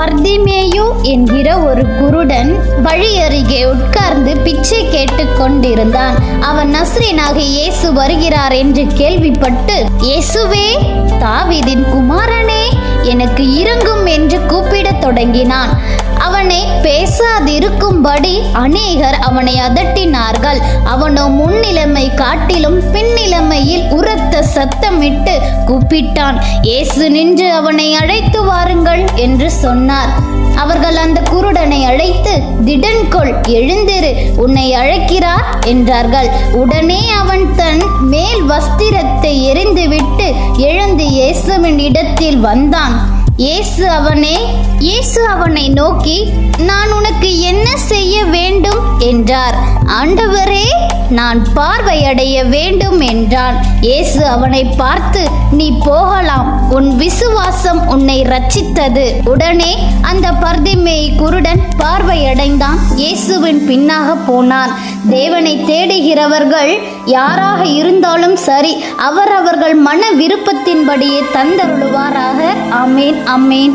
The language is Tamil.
பர்திமேயு என்கிற ஒரு குருடன் வழி அருகே உட்கார்ந்து பிச்சை கேட்டு கொண்டிருந்தான். அவன் நஸ்ரேனாகிய இயேசு வருகிறார் என்று கேள்விப்பட்டு, இயேசுவே, தாவீதின் குமாரனே, எனக்கு இரங்கும் என்று கூப்பிடத் தொடங்கினான். அவனை பேசாதிருக்கும்படி அநேகர் அவனை அதட்டினார்கள். அவனோ முன்னிலைமை காட்டிலும் பின்னிலைமையில் உரத்த சத்தமிட்டு கூப்பிட்டான். இயேசு நின்று அவனை அழைத்து வாருங்கள் என்று சொன்னார். அவர்கள் அந்த குருடனை அழைத்து, திடன்கொள், எழுந்திரு, உன்னை அழைக்கிறார் என்றார்கள். உடனே அவன் தன் மேல் வஸ்திரத்தை எறிந்துவிட்டு எழுந்து இயேசுவின் இடத்தில் வந்தான். இயேசு அவனை நோக்கி, நான் உனக்கு என்ன செய்ய வேண்டும் என்றார். ஆண்டவரே, நான் பார்வையடைய வேண்டும் என்றான். இயேசு அவனை பார்த்து, நீ போகலாம், உன் விசுவாசம் உன்னை ரட்சித்தது. உடனே அந்த பர்திமேயு குருடன் பார்வையடைந்தான், இயேசுவின் பின்னாக போனான். தேவனை தேடுகிறவர்கள் யாராக இருந்தாலும் சரி, அவர்கள் மன விருப்பத்தின்படியே தந்தருளுவாராக. ஆமேன், ஆமேன்.